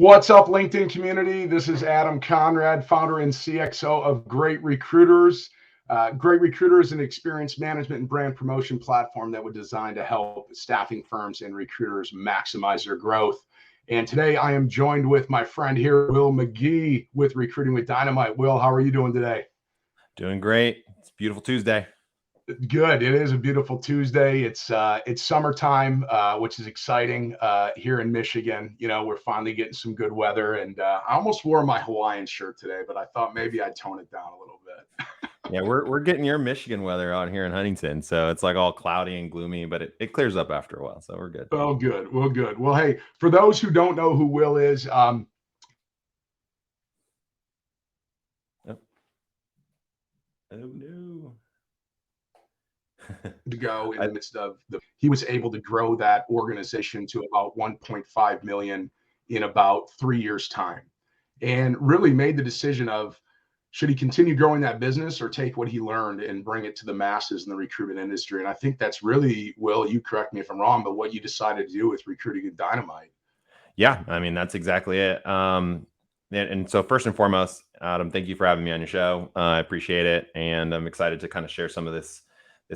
What's up, LinkedIn community? This is Adam Conrad, founder and CXO of Great Recruiters. Great Recruiter is an experience management and brand promotion platform that was designed to help staffing firms and recruiters maximize their growth. And today I am joined with my friend here, Will McGhee with Recruiting with Dynamite. Will, how are you doing today? Doing great. It's a beautiful Tuesday. Good. It is a beautiful Tuesday. It's summertime, which is exciting here in Michigan. You know, we're finally getting some good weather, and I almost wore my Hawaiian shirt today, but I thought maybe I'd tone it down a little bit. Yeah, we're getting your Michigan weather out here in Huntington, so it's like all cloudy and gloomy, but it clears up after a while, so we're good. Oh, good. Well, good. Well, hey, for those who don't know who Will is, Oh, oh no. to go in the midst of he was able to grow that organization to about 1.5 million in about 3 years time, and really made the decision of should he continue growing that business or take what he learned and bring it to the masses in the recruitment industry. And I think that's really, Will, you correct me if I'm wrong, but what you decided to do with Recruiting with Dynamite. Yeah, I mean, that's exactly it. And so first and foremost, Adam, thank you for having me on your show. I appreciate it, and I'm excited to kind of share some of this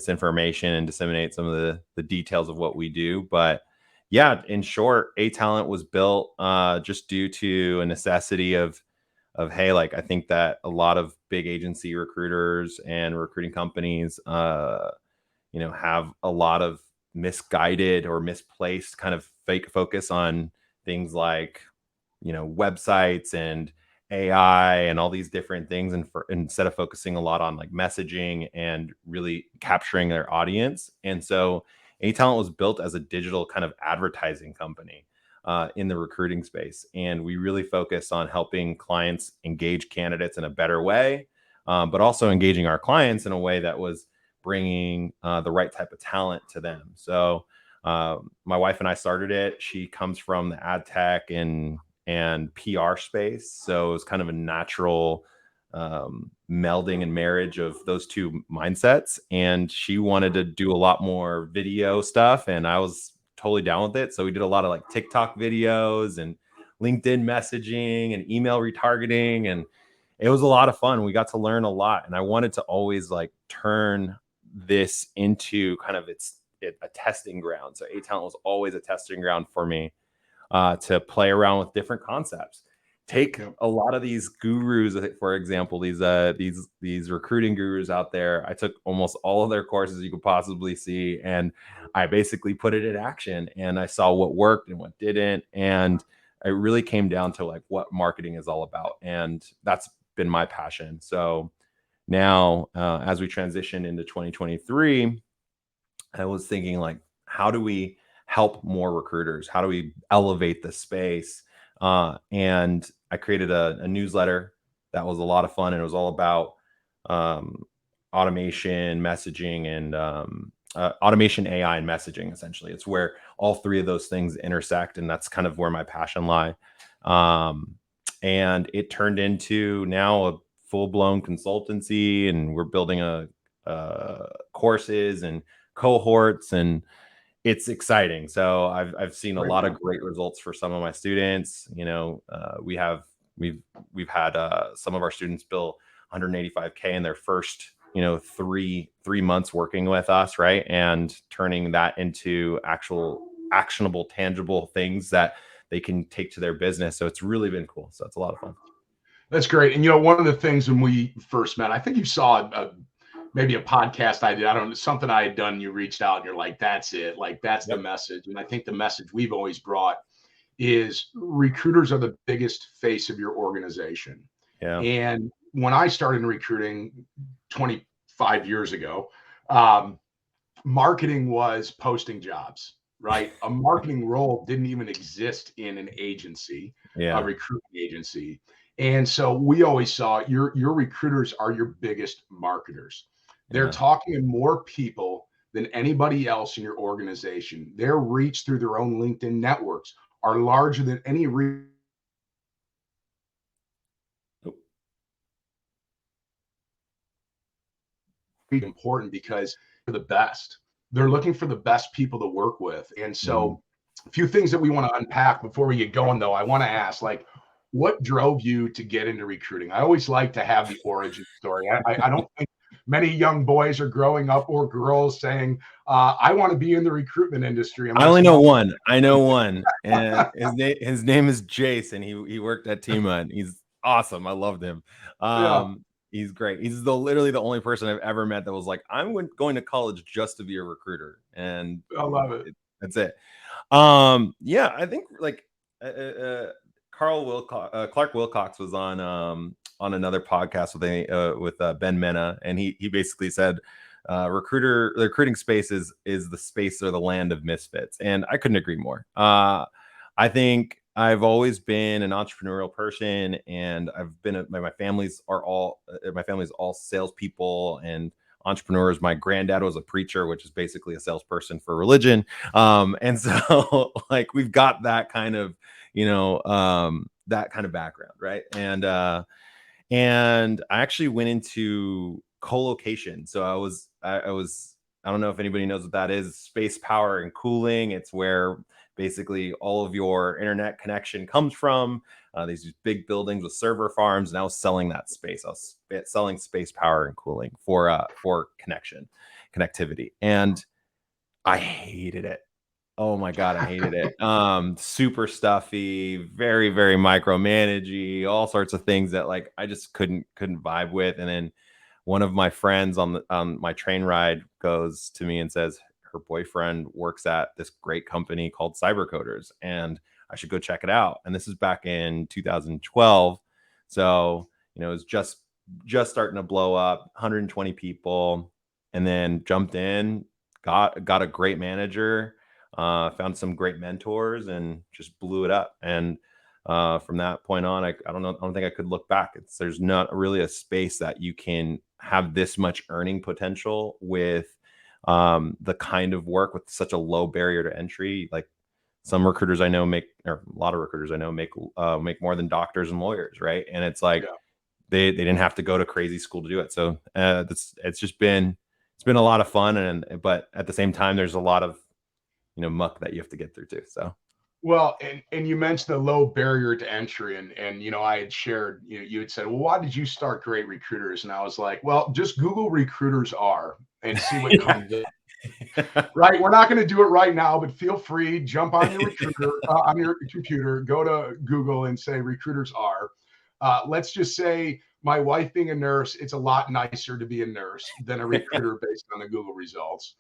information and disseminate some of the details of what we do. But yeah, in short, A Talent was built just due to a necessity of hey, like I think that a lot of big agency recruiters and recruiting companies, have a lot of misguided or misplaced kind of fake focus on things like websites and AI and all these different things, and instead of focusing a lot on like messaging and really capturing their audience. And so A Talent was built as a digital kind of advertising company in the recruiting space, and we really focus on helping clients engage candidates in a better way, but also engaging our clients in a way that was bringing the right type of talent to them. So my wife and I started it. She comes from the ad tech and PR space. So it was kind of a natural melding and marriage of those two mindsets. And she wanted to do a lot more video stuff, and I was totally down with it. So we did a lot of like TikTok videos and LinkedIn messaging and email retargeting, and it was a lot of fun. We got to learn a lot, and I wanted to always like turn this into kind of a testing ground. So A Talent was always a testing ground for me to play around with different concepts. Take a lot of these gurus, for example, these recruiting gurus out there. I took almost all of their courses you could possibly see, and I basically put it in action, and I saw what worked and what didn't. And it really came down to like what marketing is all about. And that's been my passion. So now, as we transition into 2023, I was thinking like, how do we help more recruiters? How do we elevate the space? And I created a newsletter that was a lot of fun, and it was all about automation, messaging, and automation, AI, and messaging. Essentially, it's where all three of those things intersect, and that's kind of where my passion lie. And it turned into now a full-blown consultancy, and we're building courses and cohorts, and it's exciting. So I've seen a lot of great results for some of my students. We've had some of our students bill 185K in their first three months working with us, right? And turning that into actual actionable, tangible things that they can take to their business. So it's really been cool. So it's a lot of fun. That's great. And one of the things when we first met, I think you saw maybe a podcast I did. I don't know, something I had done. You reached out and you're like, that's it. Like, that's the message. And I think the message we've always brought is recruiters are the biggest face of your organization. Yeah. And when I started in recruiting 25 years ago, marketing was posting jobs, right? A marketing role didn't even exist in an agency, a recruiting agency. And so we always saw your recruiters are your biggest marketers. They're talking to more people than anybody else in your organization. Their reach through their own LinkedIn networks are larger than any important because they're the best. They're looking for the best people to work with. And so A few things that we want to unpack before we get going, though. I want to ask, like, what drove you to get into recruiting? I always like to have the origin story. I don't think many young boys are growing up, or girls saying, I want to be in the recruitment industry. I only Unless know mom. one. I know one, and his name is Jason. He worked at Tima, and he's awesome. I loved him. Yeah, He's great. He's literally the only person I've ever met that was like, I'm going to college just to be a recruiter, and I love it. that's it. Yeah, I think like Clark Wilcox was on another podcast with Ben Mena, and he basically said the recruiting space is the space or the land of misfits, and I couldn't agree more. I think I've always been an entrepreneurial person, and I've been my family's all salespeople and entrepreneurs. My granddad was a preacher, which is basically a salesperson for religion. And so like we've got that kind of, that kind of background. Right. And I actually went into co-location. So I don't know if anybody knows what that is. Space, power, and cooling. It's where basically all of your internet connection comes from. These big buildings with server farms, and I was selling that space. I was selling space, power, and cooling for connectivity, and I hated it. Oh my God, I hated it. Super stuffy, very, very micromanagey, all sorts of things that like I just couldn't vibe with. And then one of my friends on my train ride goes to me and says her boyfriend works at this great company called Cybercoders, and I should go check it out. And this is back in 2012, so it was just starting to blow up, 120 people, and then jumped in, got a great manager. Found some great mentors and just blew it up. And from that point on, I don't think I could look back. There's not really a space that you can have this much earning potential with the kind of work with such a low barrier to entry. Like some recruiters I know or a lot of recruiters I know make more than doctors and lawyers, right? And it's like they didn't have to go to crazy school to do it. So it's been a lot of fun, but at the same time, there's a lot of muck that you have to get through too. So, well, and you mentioned the low barrier to entry, and I had shared, you had said, well, why did you start Great Recruiters? And I was like, well, just Google recruiters are and see what comes up. Right, we're not going to do it right now, but feel free, jump on your recruiter on your computer, go to Google and say recruiters are. Let's just say my wife being a nurse, it's a lot nicer to be a nurse than a recruiter based on the Google results.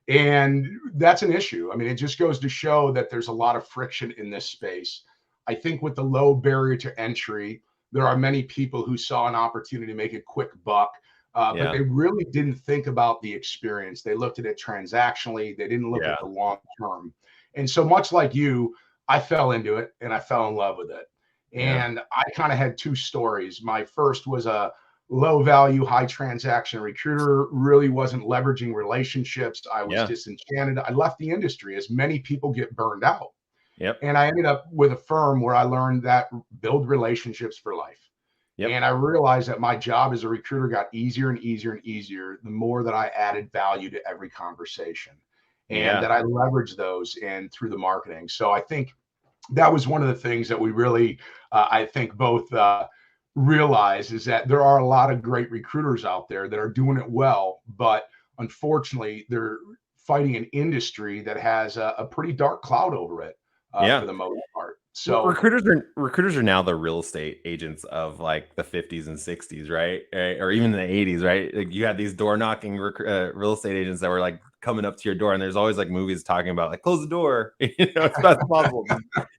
And that's an issue. I mean, it just goes to show that there's a lot of friction in this space. I think with the low barrier to entry, there are many people who saw an opportunity to make a quick buck, but they really didn't think about the experience. They looked at it transactionally. They didn't look at the long term. And so much like you, I fell into it and I fell in love with it. And I kind of had two stories. My first was a low value, high transaction recruiter, really wasn't leveraging relationships. I was disenchanted. I left the industry, as many people get burned out. And I ended up with a firm where I learned that build relationships for life. And I realized that my job as a recruiter got easier and easier and easier the more that I added value to every conversation, and that I leveraged those and through the marketing. So I think that was one of the things that we really, I think both realize is that there are a lot of great recruiters out there that are doing it well, but unfortunately they're fighting an industry that has a pretty dark cloud over it for the most part. So recruiters are now the real estate agents of like the 50s and 60s, right? Or even the 80s, right? Like you had these door knocking real estate agents that were like coming up to your door, and there's always like movies talking about like close the door, as fast as possible,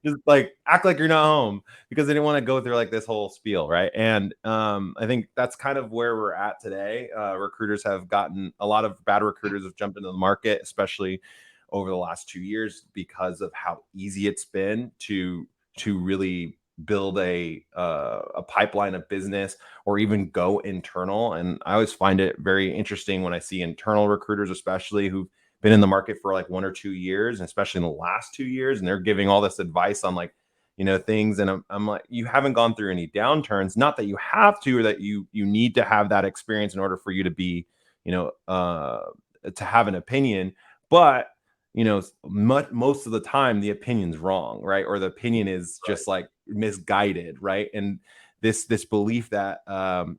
just like act like you're not home, because they didn't want to go through like this whole spiel, right? And I think that's kind of where we're at today. Recruiters have gotten, a lot of bad recruiters have jumped into the market, especially over the last 2 years, because of how easy it's been to really build a pipeline of business or even go internal. And I always find it very interesting when I see internal recruiters, especially who've been in the market for like 1 or 2 years, and especially in the last 2 years, and they're giving all this advice on like, things. And I'm like, you haven't gone through any downturns. Not that you have to, or that you need to have that experience in order for you to be, to have an opinion. But most of the time the opinion's wrong, right? Or the opinion is just like misguided, right? And this belief that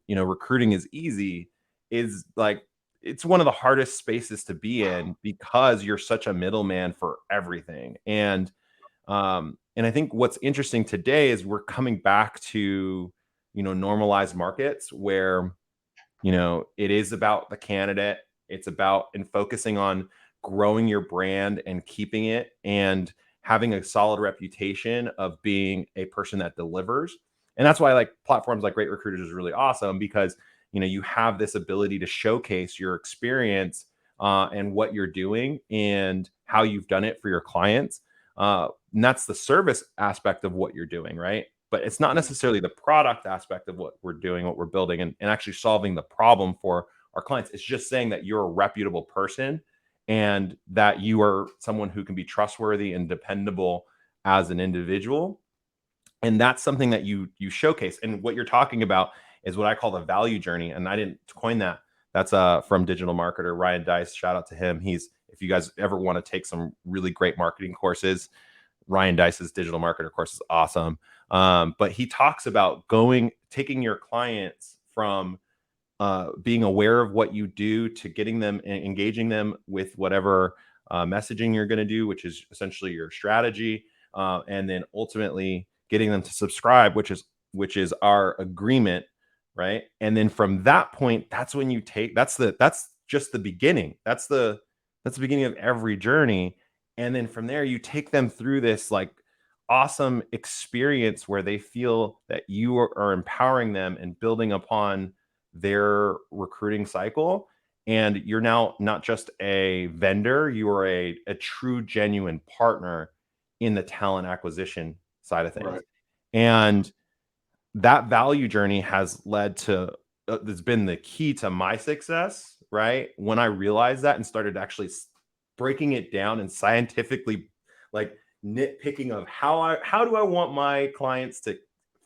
recruiting is easy is like, it's one of the hardest spaces to be in, because you're such a middleman for everything. And I think what's interesting today is we're coming back to normalized markets where it is about the candidate. It's about and focusing on growing your brand and keeping it, and having a solid reputation of being a person that delivers. And that's why like platforms like Great Recruiters is really awesome, because you have this ability to showcase your experience and what you're doing and how you've done it for your clients. And that's the service aspect of what you're doing, right? But it's not necessarily the product aspect of what we're doing, what we're building, and actually solving the problem for our clients. It's just saying that you're a reputable person and that you are someone who can be trustworthy and dependable as an individual. And that's something that you showcase. And what you're talking about is what I call the value journey. And I didn't coin that. That's from digital marketer Ryan Dice. Shout out to him. If you guys ever want to take some really great marketing courses, Ryan Dice's digital marketer course is awesome. But he talks about taking your clients from being aware of what you do to getting them and engaging them with whatever messaging you're going to do, which is essentially your strategy, and then ultimately getting them to subscribe, which is our agreement, right? And then from that point, that's when that's just the beginning. That's the beginning of every journey. And then from there, you take them through this like awesome experience where they feel that you are empowering them and building upon their recruiting cycle. And you're now not just a vendor, you are a true, genuine partner in the talent acquisition side of things. Right. And that value journey has led to, it's been the key to my success, right? When I realized that and started actually breaking it down and scientifically like nitpicking of how do I want my clients to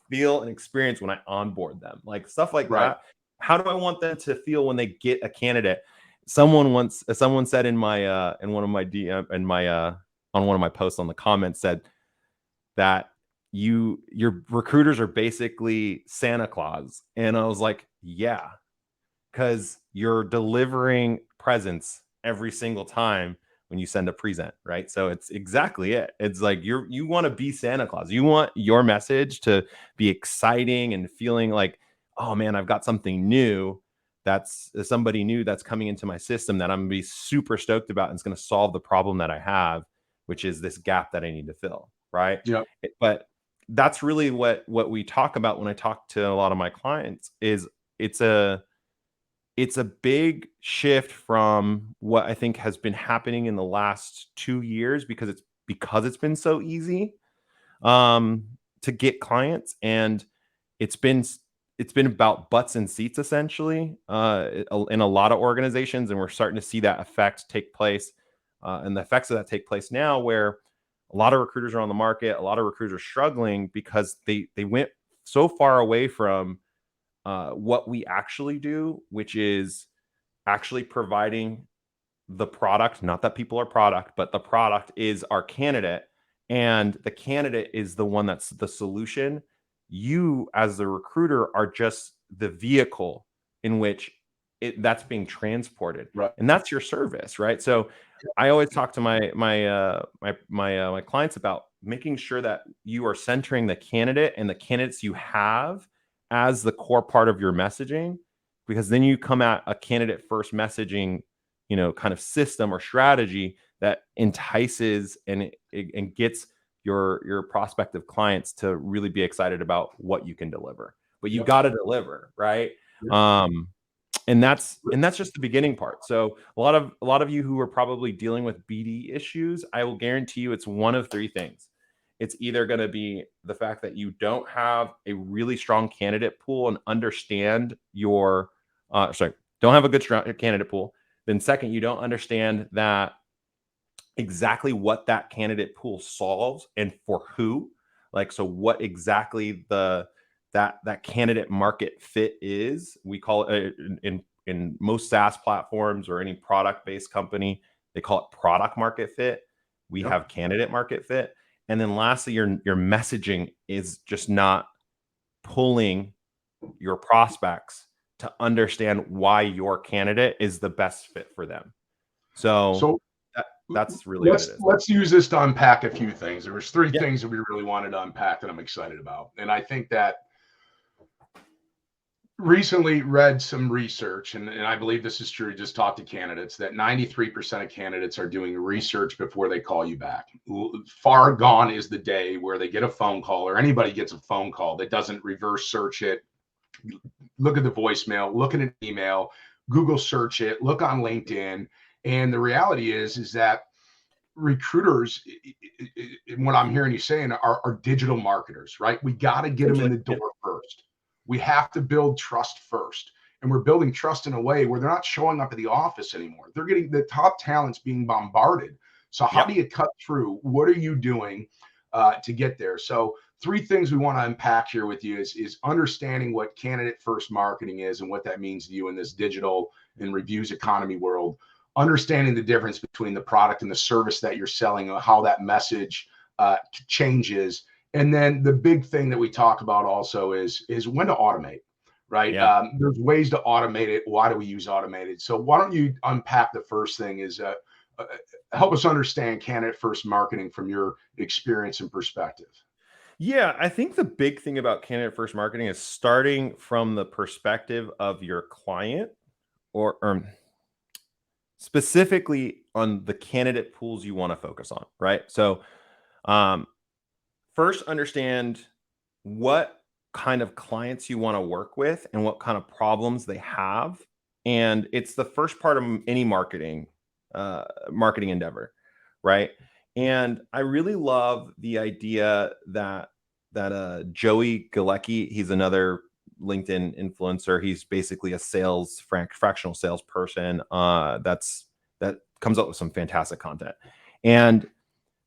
feel and experience when I onboard them, like stuff like that. How do I want them to feel when they get a candidate? Someone said in my in one of my DM in my on one of my posts on the comments said that your recruiters are basically Santa Claus. And I was like, yeah, because you're delivering presents every single time when you send a present, right? So it's exactly it. It's like you want to be Santa Claus. You want your message to be exciting and feeling like, oh man, I've got something new. That's somebody new that's coming into my system that I'm gonna be super stoked about, and it's going to solve the problem that I have, which is this gap that I need to fill, right? Yeah. But that's really what we talk about when I talk to a lot of my clients. Is it's a big shift from what I think has been happening in the last 2 years, because it's been so easy to get clients, and it's been about butts and seats essentially in a lot of organizations, and we're starting to see that effect take place, and the effects of that take place now, where a lot of recruiters are on the market. A lot of recruiters are struggling because they went so far away from what we actually do, which is actually providing the product. Not that people are product, but the product is our candidate, and the candidate is the one that's the solution. You as the recruiter are just the vehicle in which that's being transported, right? And that's your service, right? So I always talk to my clients about making sure that you are centering the candidate and the candidates you have as the core part of your messaging, because then you come at a candidate first messaging, kind of system or strategy that entices and gets your prospective clients to really be excited about what you can deliver. But you got to deliver, right? And that's just the beginning part. So a lot of you who are probably dealing with BD issues, I will guarantee you it's one of three things. It's either going to be the fact that you don't have a really strong candidate pool and understand don't have a good strong candidate pool. Then second, you don't understand that exactly what that candidate pool solves and for who. Like, so what exactly that candidate market fit is. We call it in most SaaS platforms or any product-based company, They call it product market fit. We have candidate market fit. And then lastly, your messaging is just not pulling your prospects to understand why your candidate is the best fit for them. So that's really what it is. Let's use this to unpack a few things. There was three things that we really wanted to unpack that I'm excited about. And I think that recently read some research, and I believe this is true, just talked to candidates, that 93% of candidates are doing research before they call you back. Far gone is the day where they get a phone call, or anybody gets a phone call that doesn't reverse search it, look at the voicemail, look at an email, Google search it, look on LinkedIn. And the reality is that recruiters, what I'm hearing you saying, are digital marketers, right? We got to get them in the door first. We have to build trust first. And we're building trust in a way where they're not showing up at the office anymore. They're getting the top talents being bombarded. So how do you cut through? What are you doing to get there? So three things we want to unpack here with you is understanding what candidate first marketing is and what that means to you in this digital and reviews economy world. Understanding the difference between the product and the service that you're selling, and how that message changes. And then the big thing that we talk about also is when to automate, right? There's ways to automate it. Why do we use automated? So why don't you unpack the first thing is help us understand candidate first marketing from your experience and perspective. Yeah, I think the big thing about candidate first marketing is starting from the perspective of your client, or specifically on the candidate pools you want to focus on, right? So first, understand what kind of clients you want to work with and what kind of problems they have. And it's the first part of any marketing endeavor, right? And I really love the idea that Joey Galecki, he's another LinkedIn influencer. He's basically a fractional salesperson that comes up with some fantastic content. And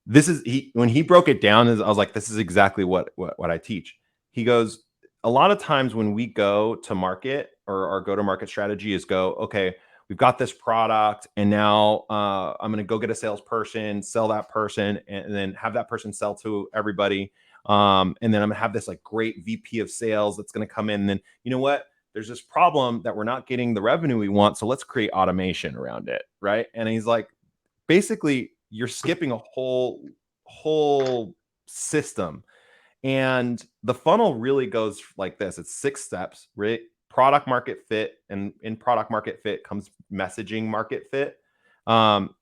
this is when he broke it down, I was like, this is exactly what I teach. He goes, a lot of times when we go to market, or our go-to-market strategy is okay, we've got this product, and now I'm going to go get a salesperson, sell that person, and then have that person sell to everybody. And then I'm going to have this like great VP of sales that's going to come in. And then, you know what? There's this problem that we're not getting the revenue we want. So let's create automation around it. Right. And he's like, basically, you're skipping a whole system. And the funnel really goes like this. It's 6 steps, right? Product market fit. And in product market fit comes messaging market fit,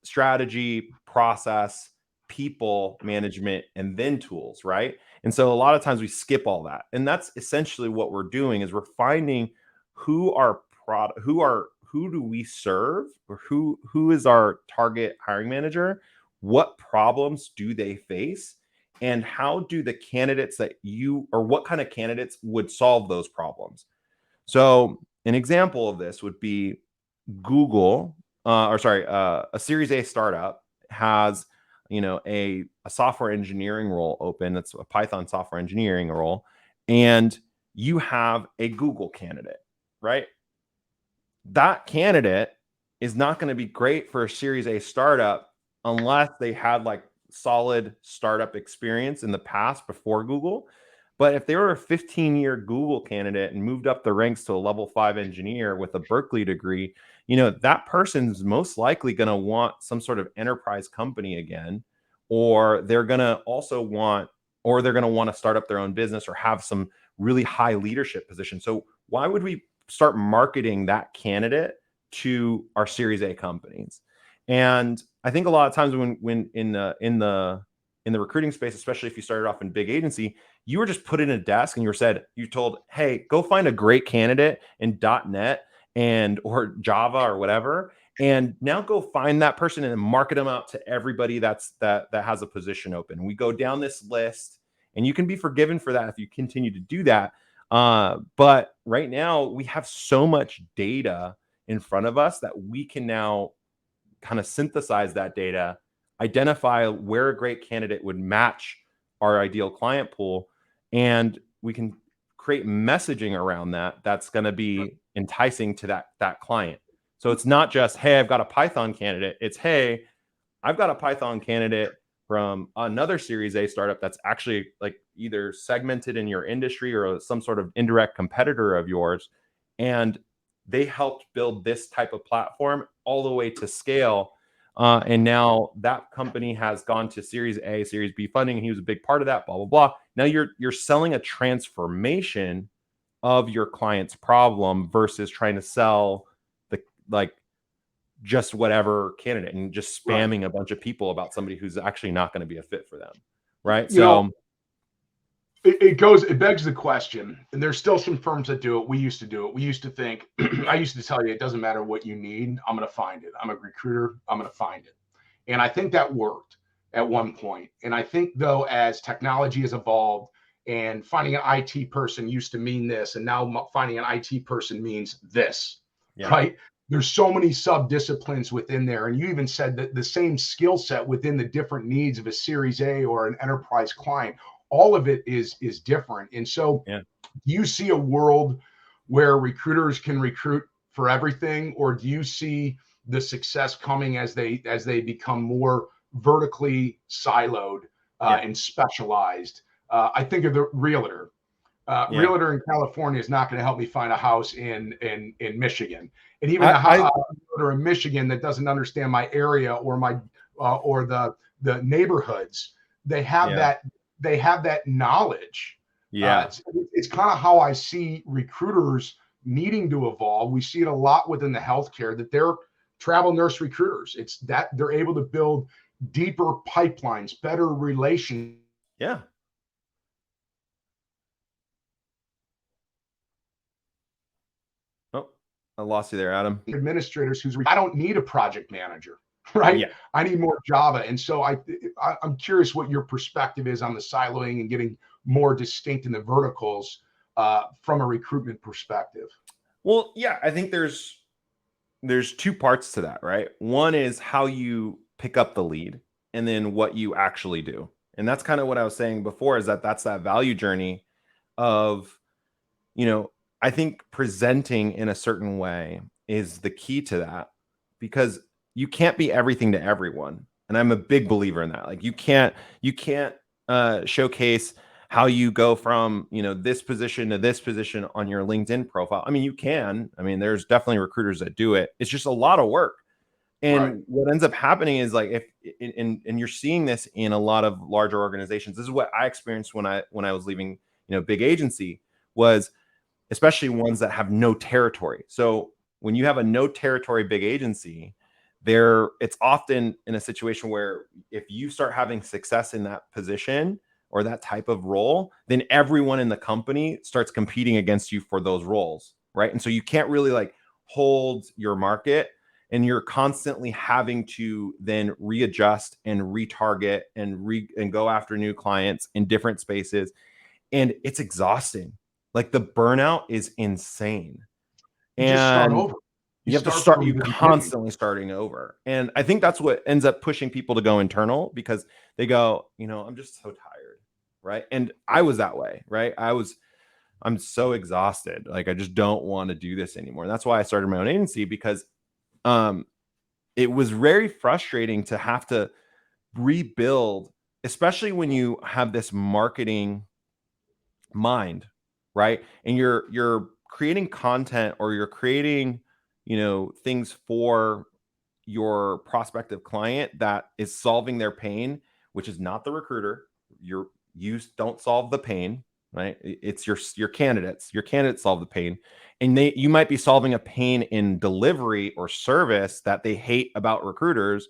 strategy, process, people management, and then tools, right? And so a lot of times we skip all that. And that's essentially what we're doing, is we're finding who do we serve, or who is our target hiring manager? What problems do they face? And how do the candidates what kind of candidates would solve those problems? So an example of this would be Google, a Series A startup has, a software engineering role open. That's a Python software engineering role. And you have a Google candidate, right? That candidate is not going to be great for a Series A startup unless they had like solid startup experience in the past before Google. But if they were a 15-year Google candidate and moved up the ranks to a level 5 engineer with a Berkeley degree, that person's most likely going to want some sort of enterprise company again, or they're going to want to start up their own business or have some really high leadership position. So why would we start marketing that candidate to our Series A companies? And I think a lot of times when in the recruiting space, especially if you started off in big agency, you were just put in a desk and you told, hey, go find a great candidate in .NET or Java or whatever, and now go find that person and market them out to everybody that has a position open. We go down this list, and you can be forgiven for that if you continue to do that. But right now we have so much data in front of us that we can now kind of synthesize that data, identify where a great candidate would match our ideal client pool, and we can create messaging around that's going to be enticing to that client. So it's not just, hey, I've got a Python candidate. It's, hey, I've got a Python candidate from another Series A startup that's actually like either segmented in your industry or some sort of indirect competitor of yours. And they helped build this type of platform all the way to scale. And now that company has gone to Series A, Series B funding. He was a big part of that, blah, blah, blah. Now you're selling a transformation of your client's problem versus trying to sell the like just whatever candidate and just spamming a bunch of people about somebody who's actually not going to be a fit for them. Right. It begs the question, and there's still some firms that do it. We used to do it. We used to think, I used to tell you, it doesn't matter what you need. I'm going to find it. I'm a recruiter. I'm going to find it. And I think that worked at one point. And I think though, as technology has evolved and finding an IT person used to mean this, and now finding an IT person means this, right? There's so many sub-disciplines within there. And you even said that the same skill set within the different needs of a Series A or an enterprise client, all of it is different. And so do you see a world where recruiters can recruit for everything, or do you see the success coming as they become more vertically siloed and specialized? I think of the realtor. Realtor in California is not going to help me find a house in Michigan, and even a realtor in Michigan that doesn't understand my area or my or the neighborhoods. They have that knowledge. It's kind of how I see recruiters needing to evolve. We see it a lot within the healthcare that they're travel nurse recruiters. It's that they're able to build deeper pipelines, better relations. Oh, I lost you there, Adam. Administrators I don't need a project manager, right? I need more Java. And so I'm curious what your perspective is on the siloing and getting more distinct in the verticals from a recruitment perspective. Well, I think there's two parts to that, right? One is how you pick up the lead, and then what you actually do. And that's kind of what I was saying before, is that's that value journey of, I think presenting in a certain way is the key to that, because you can't be everything to everyone. And I'm a big believer in that. Like you can't showcase how you go from, this position to this position on your LinkedIn profile. I mean, you can. I mean, there's definitely recruiters that do it. It's just a lot of work. And what ends up happening is like and you're seeing this in a lot of larger organizations. This is what I experienced when I was leaving, big agency, was especially ones that have no territory. So when you have a no territory big agency, it's often in a situation where if you start having success in that position or that type of role, then everyone in the company starts competing against you for those roles, right? And so you can't really like hold your market, and you're constantly having to then readjust and retarget and go after new clients in different spaces. And it's exhausting. Like the burnout is insane. You just start over. You're constantly starting over. And I think that's what ends up pushing people to go internal, because they go, I'm just so tired. Right. And I was that way. Right. I'm so exhausted. Like, I just don't want to do this anymore. And that's why I started my own agency, because it was very frustrating to have to rebuild, especially when you have this marketing mind, right? And you're creating content, or you're creating, things for your prospective client that is solving their pain, which is not the recruiter. You don't solve the pain, right? It's your candidates. Your candidates solve the pain, and you might be solving a pain in delivery or service that they hate about recruiters.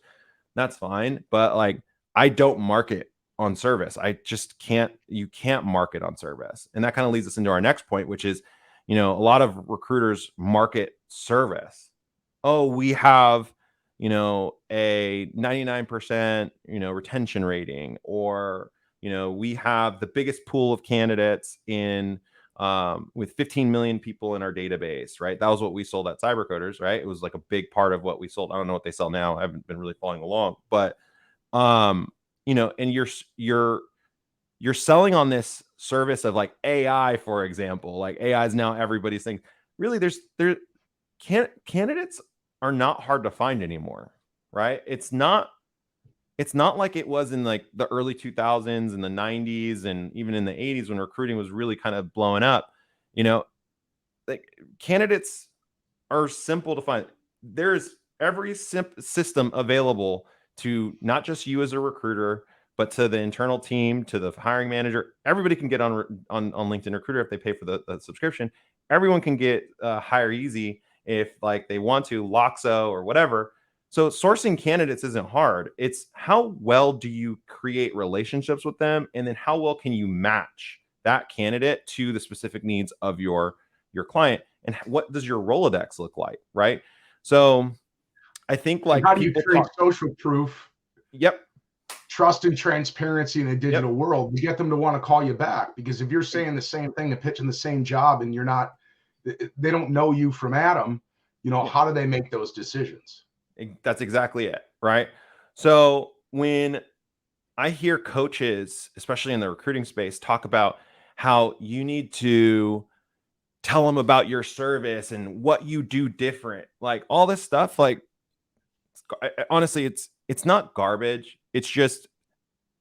That's fine, but like, I don't market on service. You can't market on service. And that kind of leads us into our next point, which is, a lot of recruiters market service. Oh, we have, a 99%, retention rating, or, we have the biggest pool of candidates with 15 million people in our database, right? That was what we sold at Cybercoders, right? It was like a big part of what we sold. I don't know what they sell now. I haven't been really following along, but, and you're selling on this service of like AI, for example. Like AI is now everybody's thing. Really, candidates are not hard to find anymore, right? It's not it's not like it was in like the early 2000s and the 90s and even in the 80s when recruiting was really kind of blowing up. You know, like candidates are simple to find. There's every system available to not just you as a recruiter, but to the internal team, to the hiring manager. Everybody can get on LinkedIn Recruiter if they pay for the subscription. Everyone can get Hire Easy if like they want to, Loxo or whatever. So sourcing candidates isn't hard. It's how well do you create relationships with them, and then how well can you match that candidate to the specific needs of your client, and what does your Rolodex look like, right? So I think like how do you create social proof? Yep. Trust and transparency in a digital world to get them to want to call you back. Because if you're saying the same thing and pitching the same job and you're not, they don't know you from Adam, you know, how do they make those decisions? That's exactly it, right? So when I hear coaches, especially in the recruiting space, talk about how you need to tell them about your service and what you do different, like all this stuff, like honestly, it's not garbage. It's just,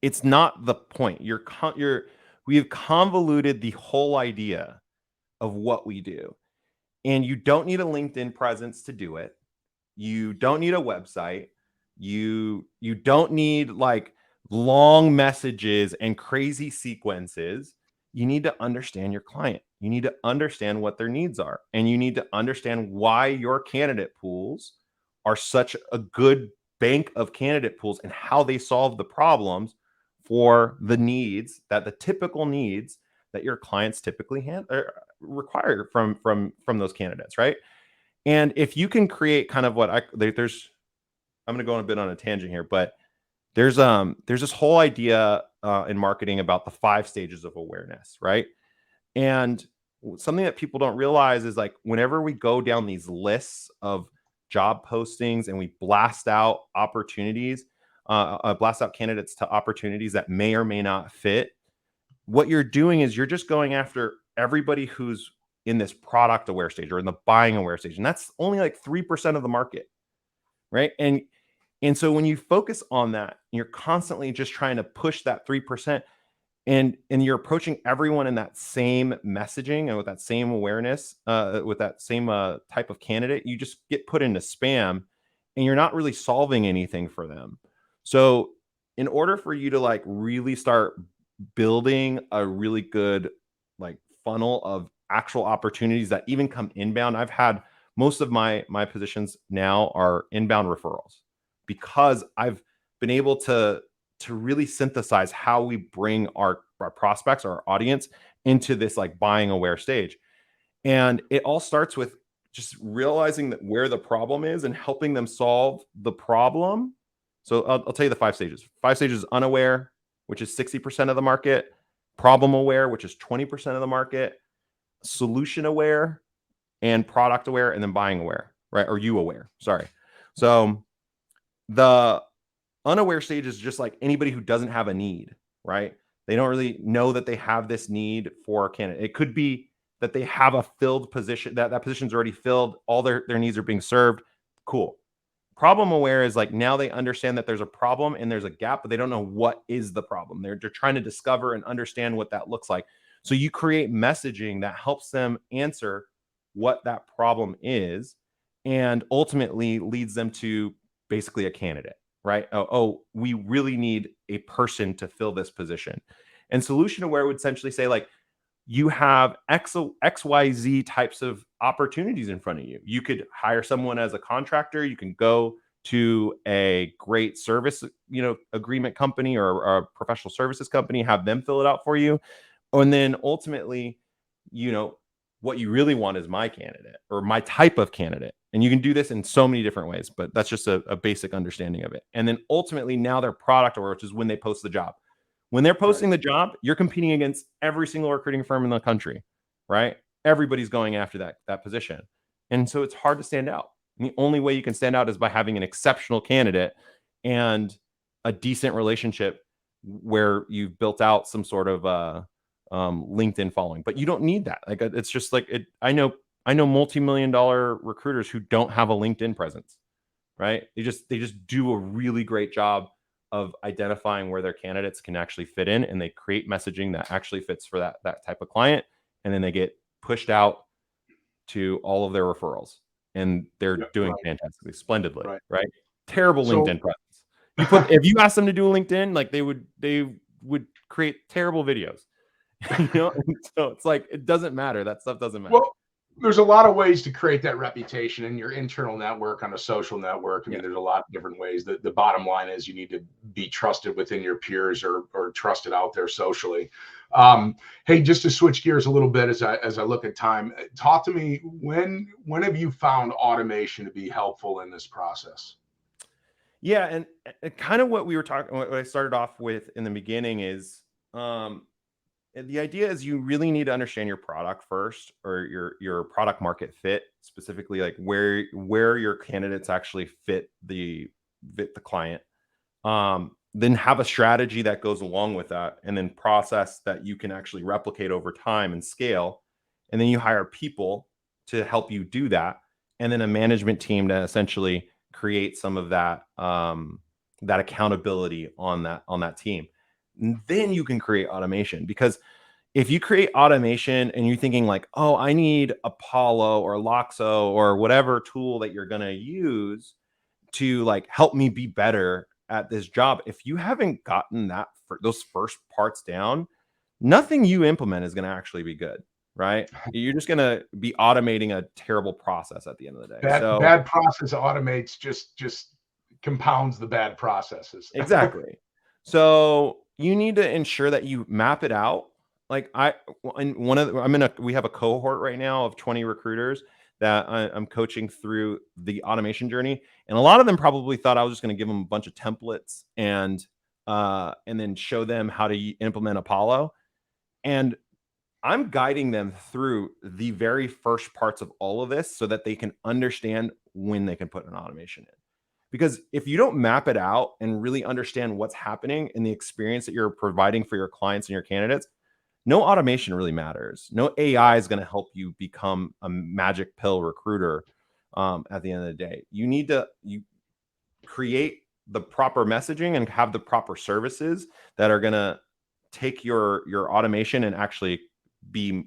it's not the point. We have convoluted the whole idea of what we do. And you don't need a LinkedIn presence to do it. You don't need a website. You don't need like long messages and crazy sequences. You need to understand your client. You need to understand what their needs are. And you need to understand why your candidate pools are such a good bank of candidate pools and how they solve the problems for the needs, that the typical needs that your clients typically require from those candidates, right? And if you can create kind of what I'm going to go on a bit on a tangent here, but there's this whole idea in marketing about the 5 stages of awareness, right? And something that people don't realize is like whenever we go down these lists of job postings and we blast out opportunities, blast out candidates to opportunities that may or may not fit, what you're doing is you're just going after everybody who's in this product aware stage or in the buying aware stage. And that's only like 3% of the market, right? And so when you focus on that, you're constantly just trying to push that 3%, and you're approaching everyone in that same messaging and with that same awareness, with that same type of candidate, you just get put into spam and you're not really solving anything for them. So in order for you to like really start building a really good like funnel of actual opportunities that even come inbound, I've had most of my positions now are inbound referrals because I've been able to really synthesize how we bring our prospects, our audience into this like buying aware stage. And it all starts with just realizing that where the problem is and helping them solve the problem. So I'll tell you the 5 stages. 5 stages: unaware, which is 60% of the market; problem aware, which is 20% of the market; solution aware, and product aware, and then buying aware, right? Or you aware, sorry. So the unaware stage is just like anybody who doesn't have a need, right? They don't really know that they have this need for a candidate. It could be that they have a filled position, that position's already filled, all their needs are being served. Cool. Problem aware is like now they understand that there's a problem and there's a gap, but they don't know what is the problem. They're trying to discover and understand what that looks like. So you create messaging that helps them answer what that problem is and ultimately leads them to basically a candidate, right? Oh, we really need a person to fill this position. And solution aware would essentially say like, you have XYZ types of opportunities in front of you. You could hire someone as a contractor. You can go to a great service, agreement company or a professional services company, have them fill it out for you. And then ultimately, what you really want is my candidate or my type of candidate. And you can do this in so many different ways, but that's just a basic understanding of it. And then ultimately now their product aware, which is when they post the job. When they're posting the job, you're competing against every single recruiting firm in the country, right? Everybody's going after that position. And so it's hard to stand out. And the only way you can stand out is by having an exceptional candidate and a decent relationship where you've built out some sort of LinkedIn following. But you don't need that. Like it's just like it. I know multi-million-dollar recruiters who don't have a LinkedIn presence, right? They just do a really great job of identifying where their candidates can actually fit in, and they create messaging that actually fits for that type of client, and then they get pushed out to all of their referrals, and they're doing fantastically, splendidly, right? Terrible LinkedIn presence. If you ask them to do LinkedIn, like they would create terrible videos. So it's like, it doesn't matter. That stuff doesn't matter. Well, there's a lot of ways to create that reputation in your internal network, on a social network. I mean, there's a lot of different ways. The bottom line is you need to be trusted within your peers, or trusted out there socially. Hey, just to switch gears a little bit as I look at time, talk to me, when have you found automation to be helpful in this process? Yeah, and kind of what we were talking, what I started off with in the beginning is, the idea is you really need to understand your product first, or your product market fit, specifically like where your candidates actually fit the client. Then have a strategy that goes along with that, and then process that you can actually replicate over time and scale. And then you hire people to help you do that, and then a management team to essentially create some of that that accountability on that team. And then you can create automation, because if you create automation and you're thinking like, oh, I need Apollo or Loxo or whatever tool that you're going to use to like help me be better at this job, if you haven't gotten those first parts down, nothing you implement is going to actually be good, right? You're just going to be automating a terrible process at the end of the day. Bad process automates just compounds the bad processes. Exactly. So you need to ensure that you map it out. Like we have a cohort right now of 20 recruiters that I'm coaching through the automation journey. And a lot of them probably thought I was just going to give them a bunch of templates and then show them how to implement Apollo. And I'm guiding them through the very first parts of all of this so that they can understand when they can put an automation in. Because if you don't map it out and really understand what's happening in the experience that you're providing for your clients and your candidates, no automation really matters. No AI is going to help you become a magic pill recruiter. At the end of the day, you need to create the proper messaging and have the proper services that are going to take your automation and actually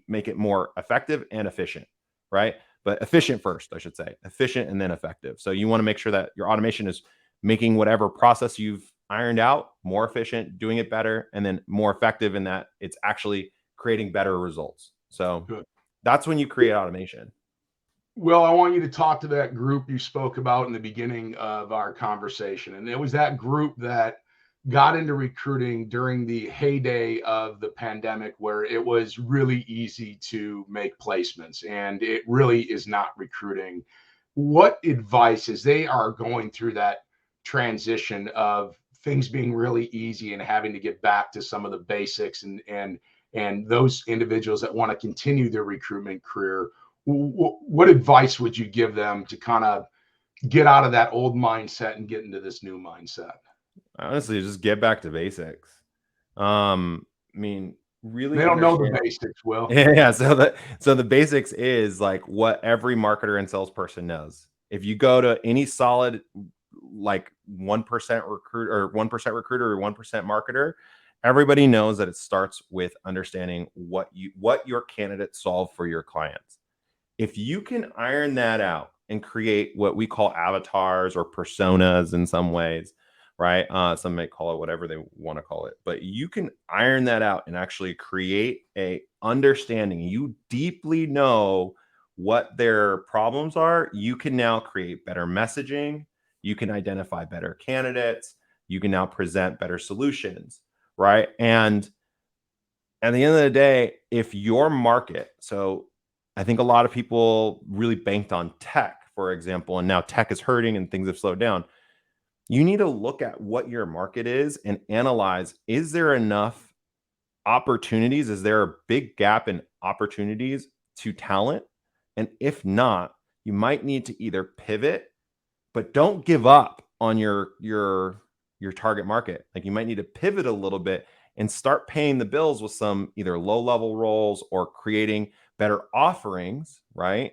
make it more effective and efficient, right? But efficient first, I should say. Efficient and then effective. So you want to make sure that your automation is making whatever process you've ironed out more efficient, doing it better, and then more effective in that it's actually creating better results. So that's when you create automation. Well, I want you to talk to that group you spoke about in the beginning of our conversation. And it was that group that got into recruiting during the heyday of the pandemic, where it was really easy to make placements, and it really is not recruiting. What advice, as they are going through that transition of things being really easy and having to get back to some of the basics, and those individuals that want to continue their recruitment career, what advice would you give them to kind of get out of that old mindset and get into this new mindset? Honestly, just get back to basics. I mean, really, they don't know the basics, Will. Yeah. So the basics is like what every marketer and salesperson knows. If you go to any solid, like 1% recruiter or 1% recruiter or 1% marketer, everybody knows that it starts with understanding what your candidates solve for your clients. If you can iron that out and create what we call avatars or personas in some ways, right? Some may call it whatever they want to call it, but you can iron that out and actually create a understanding. You deeply know what their problems are. You can now create better messaging. You can identify better candidates. You can now present better solutions, right? And at the end of the day, if your market, so I think a lot of people really banked on tech, for example, and now tech is hurting and things have slowed down. You need to look at what your market is and analyze, is there enough opportunities? Is there a big gap in opportunities to talent? And if not, you might need to either pivot, but don't give up on your target market. Like you might need to pivot a little bit and start paying the bills with some either low-level roles or creating better offerings, right?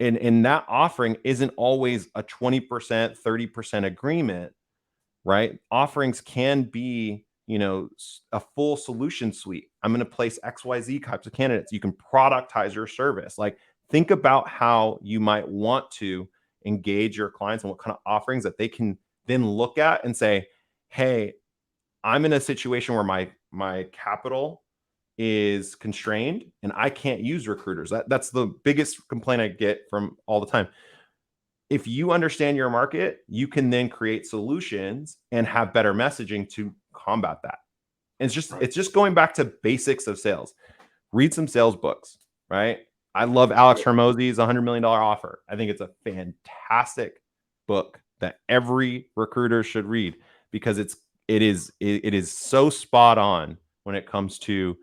And that offering isn't always a 20%, 30% agreement. right? Offerings can be, you know, a full solution suite. I'm going to place XYZ types of candidates. You can productize your service. Like, think about how you might want to engage your clients and what kind of offerings that they can then look at and say, hey, I'm in a situation where my capital is constrained and I can't use recruiters. That's the biggest complaint I get from all the time. If you understand your market, you can then create solutions and have better messaging to combat that. And it's just going back to basics of sales. Read some sales books, right? I love Alex Hormozy's $100 million offer. I think it's a fantastic book that every recruiter should read because it is so spot on when it comes to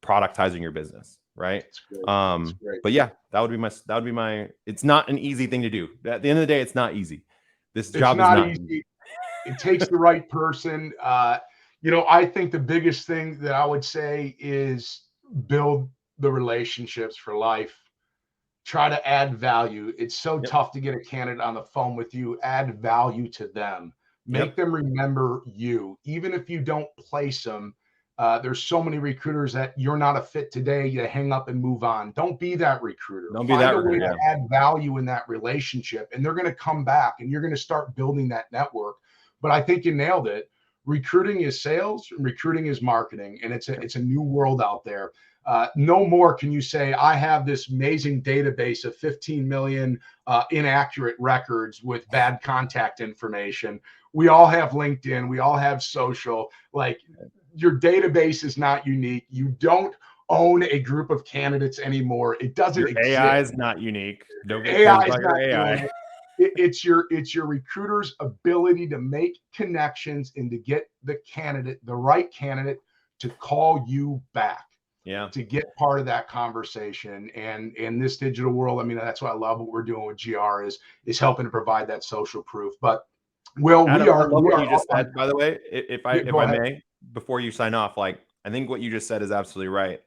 productizing your business, right? But yeah, that would be my, it's not an easy thing to do. At the end of the day, it's not easy. This job is not easy. It takes the right person. You know, I think the biggest thing that I would say is build the relationships for life. Try to add value. It's so tough to get a candidate on the phone with you. Add value to them. Make them remember you. Even if you don't place them, there's so many recruiters that you're not a fit today, you hang up and move on. Don't be that recruiter. Find a way to add value in that relationship, and they're going to come back, and you're going to start building that network. But I think you nailed it. Recruiting is sales, recruiting is marketing, and it's a new world out there. No more can you say, I have this amazing database of 15 million inaccurate records with bad contact information. We all have LinkedIn. We all have social. Like, your database is not unique. You don't own a group of candidates anymore. It doesn't exist. AI is not unique. AI is not AI. It's your recruiter's ability to make connections and to get the right candidate to call you back. Yeah. To get part of that conversation. And in this digital world, I mean, that's why I love what we're doing with GR is helping to provide that social proof. But Will, Adam, I love what you just said, by the way, if I may, before you sign off, like, I think what you just said is absolutely right.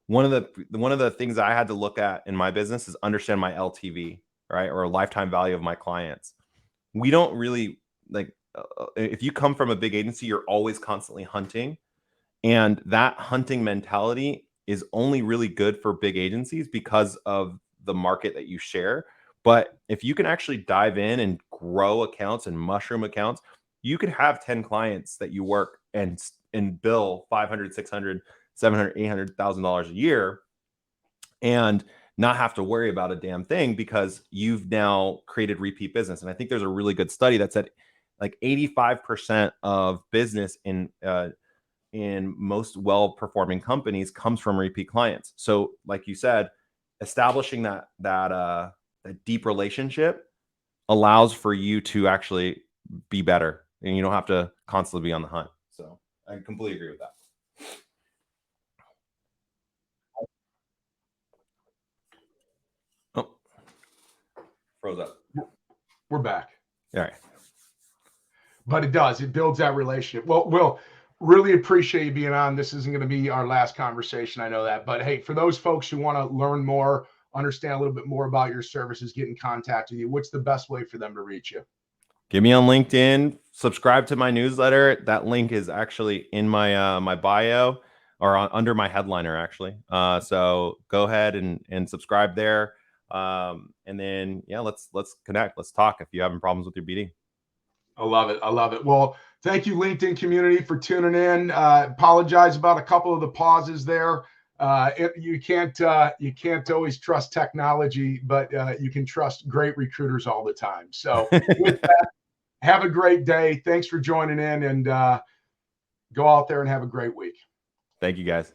One of the things I had to look at in my business is understand my LTV, right? Or lifetime value of my clients. We don't really if you come from a big agency, you're always constantly hunting. And that hunting mentality is only really good for big agencies because of the market that you share. But if you can actually dive in and grow accounts and mushroom accounts, you could have 10 clients that you work and bill $500, $600, $700, $800,000 a year and not have to worry about a damn thing because you've now created repeat business. And I think there's a really good study that said like 85% of business in most well-performing companies comes from repeat clients. So like you said, establishing that deep relationship allows for you to actually be better and you don't have to constantly be on the hunt. So I completely agree with that. Oh, froze up. We're back. All right. But it builds that relationship. Well, Will, really appreciate you being on. This isn't going to be our last conversation. I know that. But hey, for those folks who want to learn more, understand a little bit more about your services, get in contact with you, what's the best way for them to reach you? Get me on LinkedIn, subscribe to my newsletter. That link is actually in my my bio or under my headliner, actually. So go ahead and subscribe there. And then, yeah, let's connect. Let's talk if you're having problems with your BD. I love it. I love it. Well, thank you, LinkedIn community, for tuning in. Apologize about a couple of the pauses there. You can't always trust technology, but you can trust great recruiters all the time. So with that, have a great day. Thanks for joining in, and go out there and have a great week. Thank you, guys.